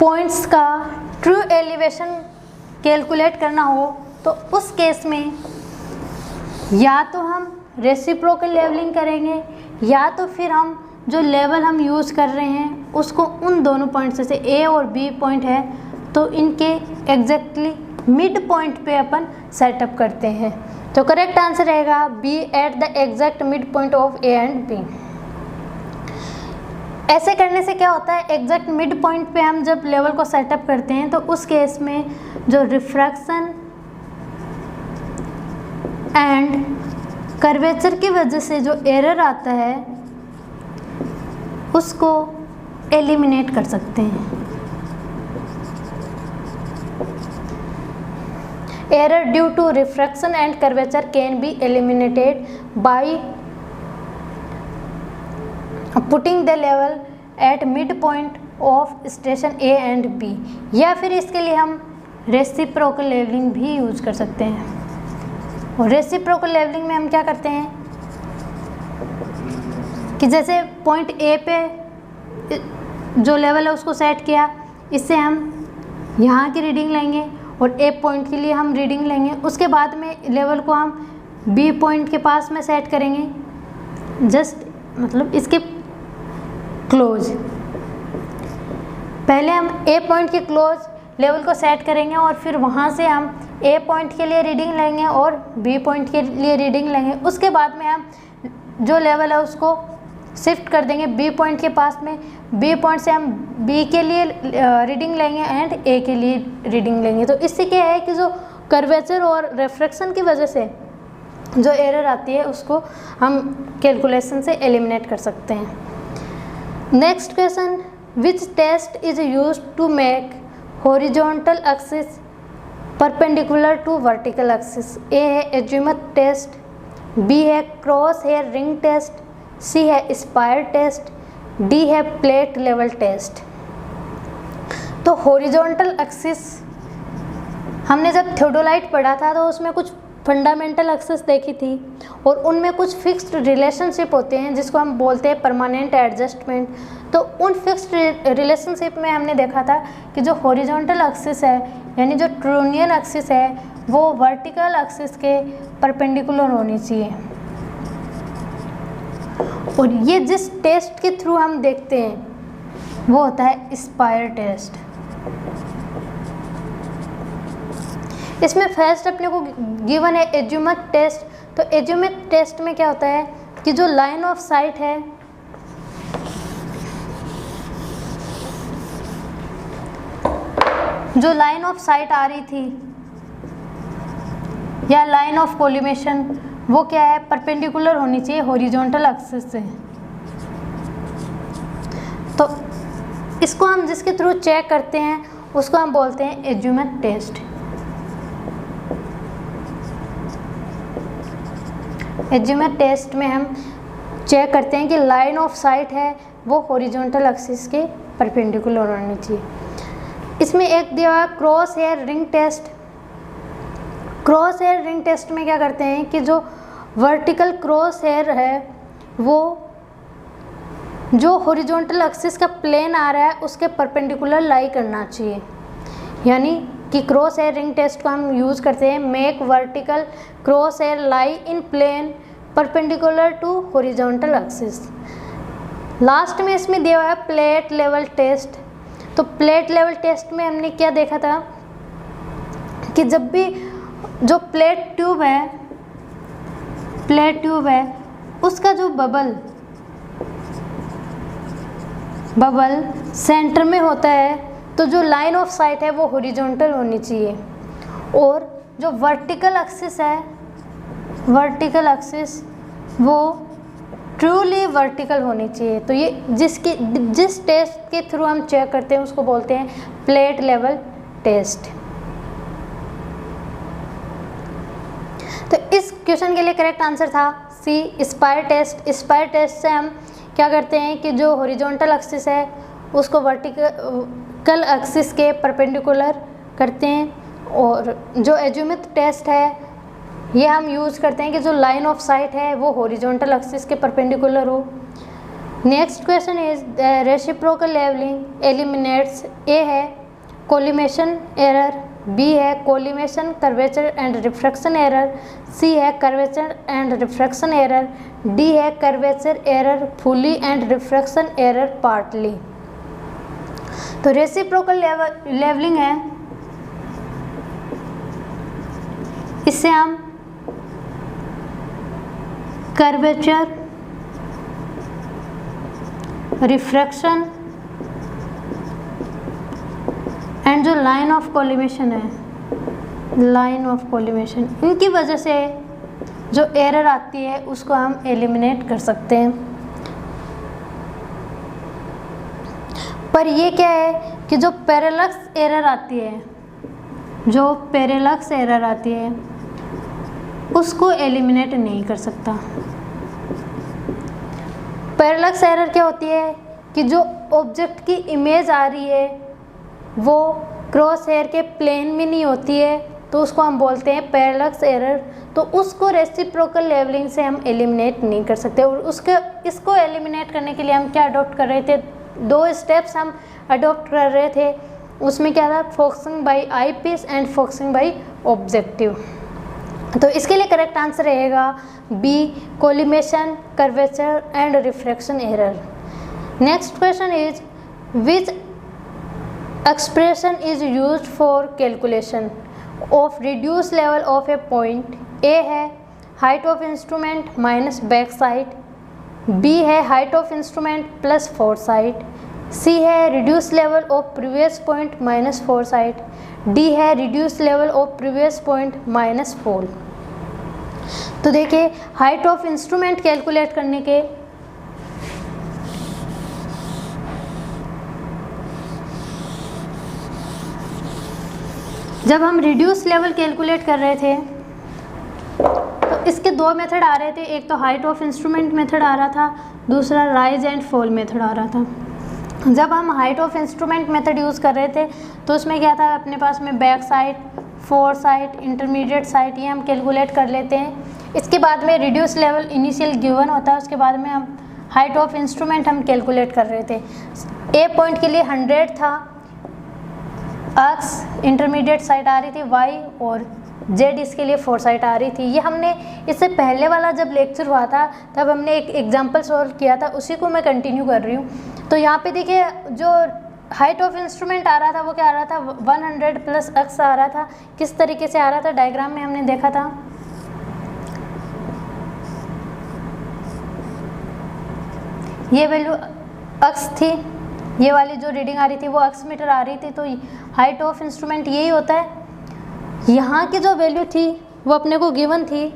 points का true elevation calculate करना हो तो उस केस में या तो हम रेसिप्रोकल लेवलिंग करेंगे या तो फिर हम जो लेवल हम यूज़ कर रहे हैं उसको उन दोनों पॉइंट्स जैसे ए और बी पॉइंट है तो इनके एग्जैक्टली मिड पॉइंट पे अपन सेटअप करते हैं। तो करेक्ट आंसर रहेगा B at the exact mid point of A and B. ऐसे करने से क्या होता है, एग्जैक्ट मिड पॉइंट पे हम जब लेवल को सेटअप करते हैं तो उस केस में जो रिफ्रैक्शन एंड कर्वेचर की वजह से जो एरर आता है उसको एलिमिनेट कर सकते हैं। Error due to refraction and curvature can be eliminated by putting the level at mid point of station A and B, या फिर इसके लिए हम रेसिप्रोकल लेवलिंग भी यूज कर सकते हैं। और रेसिप्रोकल लेवलिंग में हम क्या करते हैं कि जैसे पॉइंट ए पे जो लेवल है उसको सेट किया, इससे हम यहाँ की रीडिंग लेंगे और ए पॉइंट के लिए हम रीडिंग लेंगे। उसके बाद में लेवल को हम बी पॉइंट के पास में सेट करेंगे, जस्ट मतलब इसके क्लोज। पहले हम ए पॉइंट के क्लोज लेवल को सेट करेंगे और फिर वहाँ से हम ए पॉइंट के लिए रीडिंग लेंगे और बी पॉइंट के लिए रीडिंग लेंगे। उसके बाद में हम जो लेवल है उसको शिफ्ट कर देंगे बी पॉइंट के पास में। बी पॉइंट से हम बी के लिए रीडिंग लेंगे एंड ए के लिए रीडिंग लेंगे। तो इससे क्या है कि जो कर्वेचर और रिफ्रैक्शन की वजह से जो एरर आती है उसको हम कैलकुलेशन से एलिमिनेट कर सकते हैं। Next question, which test is used to make horizontal axis perpendicular to vertical axis. A है एजीमथ टेस्ट, बी है cross hair ring test, C है स्पायर टेस्ट, डी है प्लेट लेवल टेस्ट। तो horizontal axis हमने जब theodolite पढ़ा था तो उसमें कुछ फंडामेंटल एक्सिस देखी थी और उनमें कुछ फिक्स्ड रिलेशनशिप होते हैं जिसको हम बोलते हैं परमानेंट एडजस्टमेंट। तो उन फिक्स्ड रिलेशनशिप में हमने देखा था कि जो हॉरिजॉन्टल एक्सिस है यानी जो ट्रोनियन एक्सिस है वो वर्टिकल एक्सिस के परपेंडिकुलर होनी चाहिए। और ये जिस टेस्ट के थ्रू हम देखते हैं वो होता है स्पायर टेस्ट। इसमें फर्स्ट अपने को गिवन है एज्यूमेट टेस्ट। तो एज्यूमेट टेस्ट में क्या होता है कि जो लाइन ऑफ साइट है, जो लाइन ऑफ साइट आ रही थी या लाइन ऑफ कोलिमेशन, वो क्या है, परपेंडिकुलर होनी चाहिए हॉरिजॉन्टल एक्सिस से। तो इसको हम जिसके थ्रू चेक करते हैं उसको हम बोलते हैं एज्यूमेट टेस्ट। एज्यूमेट टेस्ट में हम चेक करते हैं कि लाइन ऑफ साइट है वो हॉरिजॉन्टल एक्सिस के परपेंडिकुलर होनी चाहिए। इसमें एक दिया हुआ cross hair ring test. Cross hair ring test में क्या करते हैं कि जो वर्टिकल क्रॉस हेयर है वो जो हॉरिजॉन्टल एक्सिस का प्लेन आ रहा है उसके परपेंडिकुलर लाई करना चाहिए। यानी कि क्रॉस हेयर रिंग टेस्ट को हम यूज़ करते हैं make vertical cross hair lie in plane perpendicular to horizontal axis. Last में इसमें दिया हुआ है प्लेट लेवल टेस्ट। तो प्लेट लेवल टेस्ट में हमने क्या देखा था कि जब भी जो प्लेट ट्यूब है उसका जो बबल सेंटर में होता है तो जो लाइन ऑफ साइट है वो हॉरिजॉन्टल होनी चाहिए और जो वर्टिकल एक्सिस है, वर्टिकल एक्सिस वो ट्रूली वर्टिकल होनी चाहिए। तो ये जिस टेस्ट के थ्रू हम चेक करते हैं उसको बोलते हैं प्लेट लेवल टेस्ट। तो इस क्वेश्चन के लिए करेक्ट आंसर था सी स्पायर टेस्ट। स्पायर टेस्ट से हम क्या करते हैं कि जो हॉरिजॉन्टल एक्सिस है उसको वर्टिकल एक्सिस के परपेंडिकुलर करते हैं और जो एज्यूमेट टेस्ट है ये हम यूज़ करते हैं कि जो लाइन ऑफ साइट है वो हॉरिजॉन्टल एक्सिस के परपेंडिकुलर हो। Next question is reciprocal levelling eliminates. A है कोलिमेशन एरर, बी है collimation curvature and refraction error, C है curvature and refraction error, D है curvature error fully and refraction error partly. तो reciprocal levelling है, इससे हम curvature, refraction and जो line of collimation है, लाइन ऑफ कोलिमेशन, इनकी वजह से जो एरर आती है उसको हम एलिमिनेट कर सकते हैं। पर ये क्या है कि जो पैरेलक्स एरर आती है, जो पैरेलक्स एरर आती है उसको एलिमिनेट नहीं कर सकता। पैरेलक्स एरर क्या होती है कि जो ऑब्जेक्ट की इमेज आ रही है वो क्रॉस हेयर के प्लेन में नहीं होती है तो उसको हम बोलते हैं पैरेलक्स एरर। तो उसको रेसिप्रोकल लेवलिंग से हम एलिमिनेट नहीं कर सकते। और इसको एलिमिनेट करने के लिए हम क्या अडॉप्ट कर रहे थे, दो स्टेप्स हम अडॉप्ट कर रहे थे। उसमें क्या था, focusing by eyepiece and focusing by objective. तो इसके लिए करेक्ट आंसर रहेगा B collimation curvature and refraction error. Next question is which expression is used for calculation of reduce level of a point. A है height of instrument minus back sight, B है height of instrument plus fore sight, C है reduce level of previous point minus fore sight, D है reduce level of previous point minus four. तो देखिए height of instrument calculate करने के जब हम reduce level calculate कर रहे थे तो इसके दो मेथड आ रहे थे। एक तो हाइट ऑफ इंस्ट्रूमेंट मेथड आ रहा था, दूसरा राइज एंड फॉल मेथड आ रहा था। जब हम height of instrument method use कर रहे थे तो उसमें क्या था, अपने पास में back side, four side, intermediate side ये हम कैलकुलेट कर लेते हैं। इसके बाद में रिड्यूस लेवल इनिशियल गिवन होता है, उसके बाद में हम हाइट ऑफ इंस्ट्रूमेंट हम कैलकुलेट कर रहे थे। ए पॉइंट के लिए 100 था, एक्स इंटरमीडिएट साइड आ रही थी वाई और जेड इसके लिए फोरसाइट आ रही थी। ये हमने इससे पहले वाला जब लेक्चर हुआ था तब हमने एक एग्जांपल सॉल्व किया था, उसी को मैं कंटिन्यू कर रही हूँ। तो यहाँ पे देखिए जो हाइट ऑफ इंस्ट्रूमेंट आ रहा था वो क्या आ रहा था, 100 प्लस एक्स आ रहा था। किस तरीके से आ रहा था, डायग्राम में हमने देखा था। ये वैल्यू एक्स थी, ये वाली जो रीडिंग आ रही थी वो एक्स मीटर आ रही थी। तो हाइट ऑफ इंस्ट्रूमेंट यही होता है। यहाँ की जो वैल्यू थी वो अपने को गिवन थी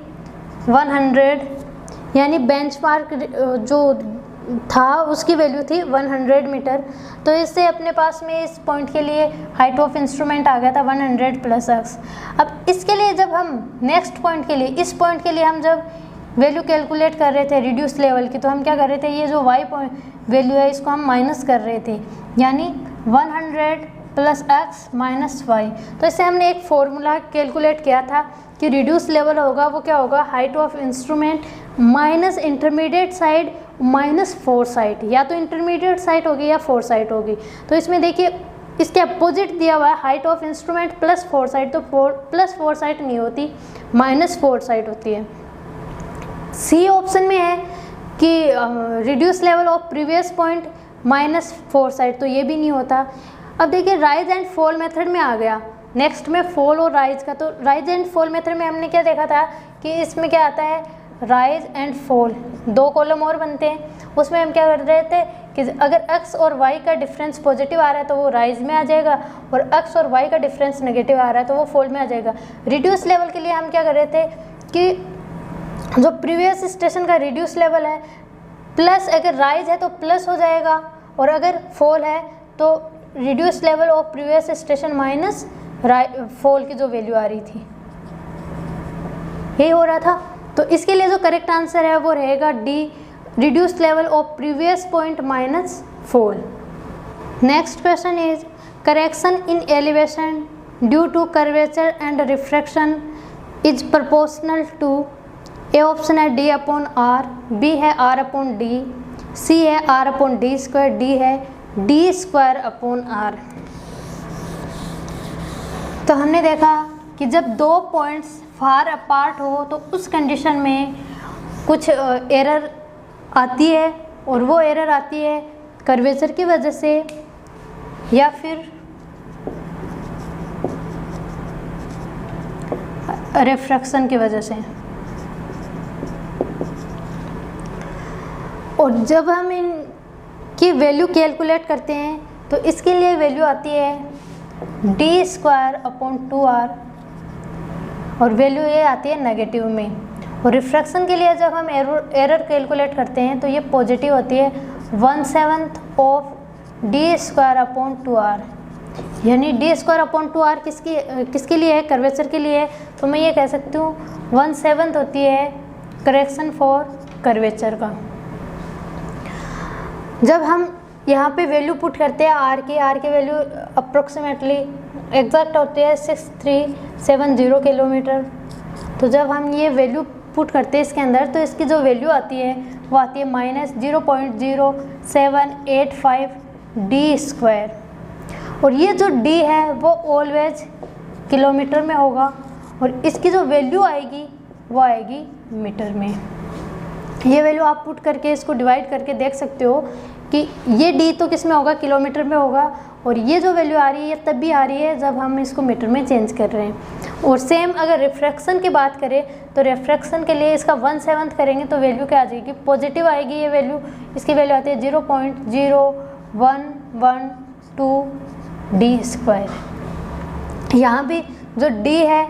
100, यानी बेंचमार्क जो था उसकी वैल्यू थी 100 मीटर। तो इससे अपने पास में इस पॉइंट के लिए हाइट ऑफ इंस्ट्रूमेंट आ गया था 100 प्लस एक्स। अब इसके लिए जब हम नेक्स्ट पॉइंट के लिए, इस पॉइंट के लिए हम जब वैल्यू कैलकुलेट कर रहे थे रिड्यूस लेवल की, तो हम क्या कर रहे थे, ये जो वाई वैल्यू है इसको हम माइनस कर रहे थे, यानी 100 प्लस एक्स माइनस वाई। तो इससे हमने एक फॉर्मूला कैलकुलेट किया था कि रिड्यूस लेवल होगा वो क्या होगा, height of instrument minus intermediate side minus foresight, या तो इंटरमीडिएट साइड होगी या फोरसाइट होगी। तो इसमें देखिए इसके अपोजिट दिया हुआ है height of instrument plus foresight, तो प्लस फोरसाइट नहीं होती, माइनस फोरसाइट होती है। सी ऑप्शन में है कि reduce level of previous point minus foresight, तो ये भी नहीं होता। अब देखिए राइज एंड फॉल मेथड में आ गया नेक्स्ट में फॉल और राइज का। तो राइज एंड फॉल मेथड में हमने क्या देखा था कि इसमें क्या आता है, राइज एंड फॉल, 2 कॉलम और बनते हैं। उसमें हम क्या कर रहे थे कि अगर x और y का डिफरेंस पॉजिटिव आ रहा है तो वो राइज में आ जाएगा, और x और y का डिफरेंस नेगेटिव आ रहा है तो वो फॉल में आ जाएगा। रिड्यूस लेवल के लिए हम क्या कर रहे थे कि जो प्रीवियस स्टेशन का रिड्यूस लेवल है प्लस, अगर राइज है तो प्लस हो जाएगा, और अगर फॉल है तो reduce level of previous station minus fall की जो वैल्यू आ रही थी, यही हो रहा था। तो इसके लिए जो करेक्ट आंसर है वो रहेगा D, reduce level of previous point minus fall. Next question is correction in elevation due to curvature and refraction is proportional to, A option है डी अपॉन आर, बी है आर अपॉन डी, सी है R upon D square, D है D square upon R. तो हमने देखा कि जब 2 points far apart हो तो उस कंडीशन में कुछ एरर आती है, और वो एरर आती है कर्वेचर की वजह से या फिर रिफ्रैक्शन की वजह से। और जब हम इनकी वैल्यू कैलकुलेट करते हैं तो इसके लिए वैल्यू आती है डी स्क्वायर अपॉन 2r, और वैल्यू ये आती है नेगेटिव में। और रिफ्रैक्शन के लिए जब हम एरर कैलकुलेट करते हैं तो ये पॉजिटिव होती है 1/7 of D square upon 2r, यानी डी स्क्वायर अपॉन 2r किसके लिए है, कर्वेचर के लिए है। तो मैं ये कह सकती हूँ 1/7 होती है करेक्शन फॉर कर्वेचर का। जब हम यहाँ पे वैल्यू पुट करते हैं आर की वैल्यू अप्रोक्सीमेटली एग्जैक्ट होती है 6370 किलोमीटर। तो जब हम ये वैल्यू पुट करते हैं इसके अंदर तो इसकी जो वैल्यू आती है वो आती है -0.0785 डी स्क्वायर, और ये जो डी है वो ऑलवेज किलोमीटर में होगा, और इसकी जो वैल्यू आएगी वो आएगी मीटर में। ये वैल्यू आप पुट करके इसको डिवाइड करके देख सकते हो कि ये डी तो किस में होगा, किलोमीटर में होगा, और ये जो वैल्यू आ रही है ये तब भी आ रही है जब हम इसको मीटर में चेंज कर रहे हैं। और सेम अगर रिफ्रैक्शन की बात करें तो रिफ्रैक्शन के लिए इसका 1/7 करेंगे तो वैल्यू क्या आ जाएगी, पॉजिटिव आएगी ये वैल्यू। इसकी वैल्यू आती है 0.0112 डी स्क्वायर। यहाँ भी जो डी है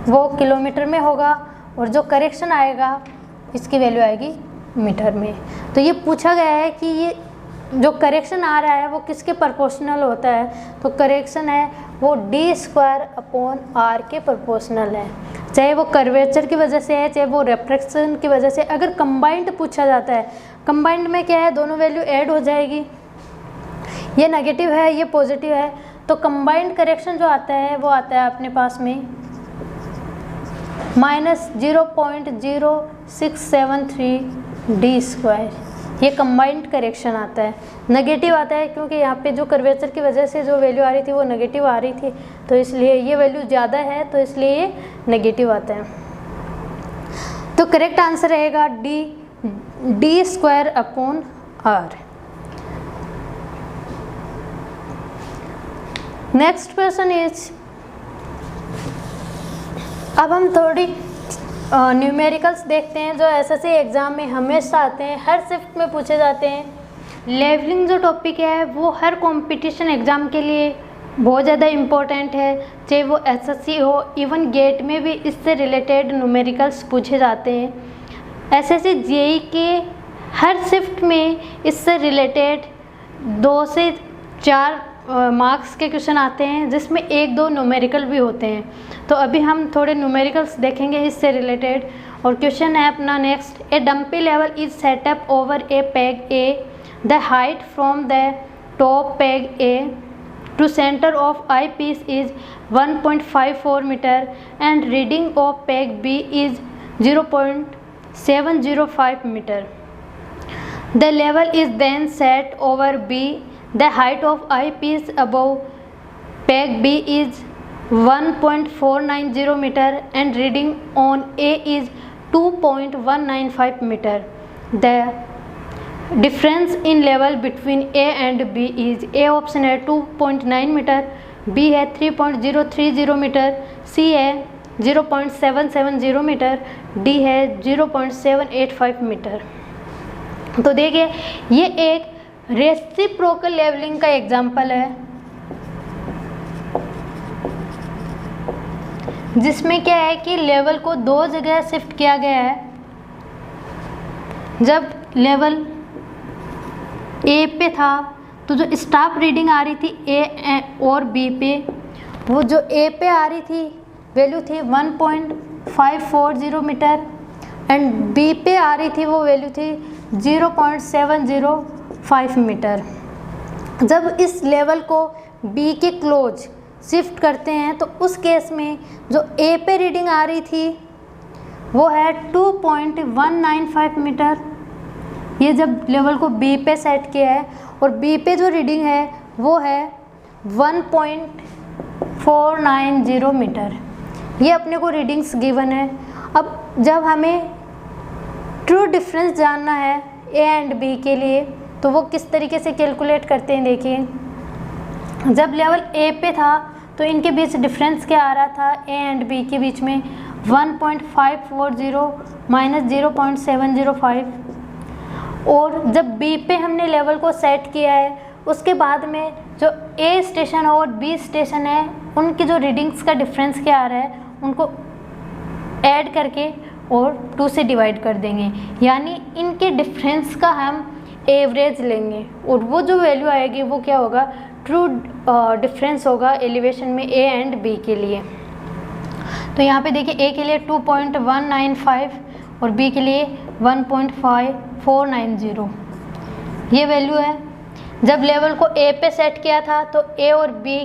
वो किलोमीटर में होगा, और जो करेक्शन आएगा इसकी वैल्यू आएगी मीटर में। तो ये पूछा गया है कि ये जो करेक्शन आ रहा है वो किसके प्रोपोर्शनल होता है, तो करेक्शन है वो डी स्क्वायर अपॉन आर के प्रोपोर्शनल है, चाहे वो कर्वेचर की वजह से है चाहे वो रिफ्रैक्शन की वजह से। अगर कंबाइंड पूछा जाता है, कंबाइंड में क्या है, दोनों वैल्यू ऐड हो जाएगी, ये नेगेटिव है ये पॉजिटिव है, तो कंबाइंड करेक्शन जो आता है वो आता है अपने पास में -0.0673 डी स्क्वायर, ये कंबाइंड करेक्शन आता है। नेगेटिव आता है क्योंकि यहाँ पे जो कर्वेचर की वजह से जो वैल्यू आ रही थी वो नेगेटिव आ रही थी, तो इसलिए ये वैल्यू ज़्यादा है, तो इसलिए ये नेगेटिव आता है। तो करेक्ट आंसर रहेगा D square upon R. Next question is, अब हम थोड़ी न्यूमेरिकल्स देखते हैं जो एसएससी एग्ज़ाम में हमेशा आते हैं, हर शिफ्ट में पूछे जाते हैं। लेवलिंग जो टॉपिक है वो हर कंपटीशन एग्ज़ाम के लिए बहुत ज़्यादा इम्पोर्टेंट है, चाहे वो एसएससी हो, इवन गेट में भी इससे रिलेटेड न्यूमेरिकल्स पूछे जाते हैं। एसएससी जेईई के हर शिफ्ट में इससे रिलेटेड 2 से 4 मार्क्स के क्वेश्चन आते हैं, जिसमें 1-2 न्यूमेरिकल भी होते हैं। तो अभी हम थोड़े न्यूमेरिकल्स देखेंगे इससे रिलेटेड। और क्वेश्चन है अपना next, A dumpy level is set up over A peg A, the height from the top peg A to center of eye piece is 1.54 meter and reading of peg B is 0.705 meter. The level is then set over B. The height of eye piece above peg B is 1.490 meter and reading on A is 2.195 meter. The difference in level between A and B is, A option है 2.9 metre, B है 3.030 metre, सी है 0.770 metre, D है 0.785 metre. तो देखिए ये एक reciprocal levelling का example है, जिसमें क्या है कि लेवल को 2 जगह शिफ्ट किया गया है। जब लेवल ए पे था तो जो स्टाफ रीडिंग आ रही थी ए और बी पे, वो जो ए पे आ रही थी वैल्यू थी 1.540 मीटर एंड बी पे आ रही थी वो वैल्यू थी 0.705 मीटर। जब इस लेवल को बी के क्लोज शिफ्ट करते हैं तो उस केस में जो ए पे रीडिंग आ रही थी वो है 2.195 मीटर। ये जब लेवल को बी पे सेट किया है और बी पे जो रीडिंग है वो है 1.490 मीटर। ये अपने को रीडिंग्स गिवन है। अब जब हमें ट्रू डिफरेंस जानना है ए एंड बी के लिए तो वो किस तरीके से कैलकुलेट करते हैं, देखिए। जब लेवल ए पे था तो इनके बीच डिफरेंस क्या आ रहा था, ए एंड बी के बीच में 1.540 माइनस 0.705। और जब बी पे हमने लेवल को सेट किया है उसके बाद में जो ए स्टेशन और बी स्टेशन है उनकी जो रीडिंग्स का डिफरेंस क्या आ रहा है उनको ऐड करके और 2 से डिवाइड कर देंगे, यानी इनके डिफरेंस का हम एवरेज लेंगे और वो जो वैल्यू आएगी वो क्या होगा, ट्रू डिफरेंस होगा एलिवेशन में ए एंड बी के लिए। तो यहाँ पे देखिए ए के लिए 2.195 और बी के लिए 1.5490 ये वैल्यू है। जब लेवल को ए पे सेट किया था तो ए और बी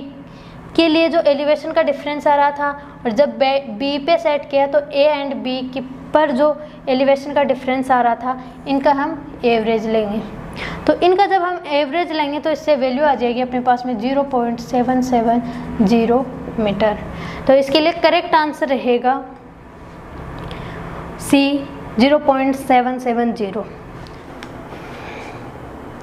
के लिए जो एलिवेशन का डिफरेंस आ रहा था, और जब बी पे सेट किया तो ए एंड बी की पर जो एलिवेशन का डिफरेंस आ रहा था इनका हम एवरेज लेंगे। तो इनका जब हम एवरेज लेंगे तो इससे वैल्यू आ जाएगी अपने पास में 0.770 मीटर। तो इसके लिए करेक्ट आंसर रहेगा सी 0.770।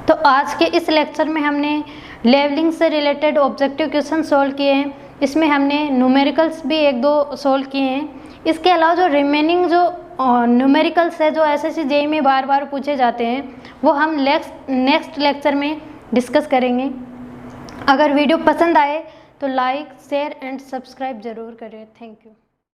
तो आज के इस लेक्चर में हमने लेवलिंग से रिलेटेड ऑब्जेक्टिव क्वेश्चन सॉल्व किए हैं। इसमें हमने न्यूमेरिकल्स भी 1-2 सॉल्व किए हैं। इसके अलावा जो रिमेनिंग जो न्यूमेरिकल्स है जो एसएससी जेईई में बार बार पूछे जाते हैं वो हम नेक्स्ट लेक्चर में डिस्कस करेंगे। अगर वीडियो पसंद आए तो लाइक, शेयर एंड सब्सक्राइब ज़रूर करें। Thank you.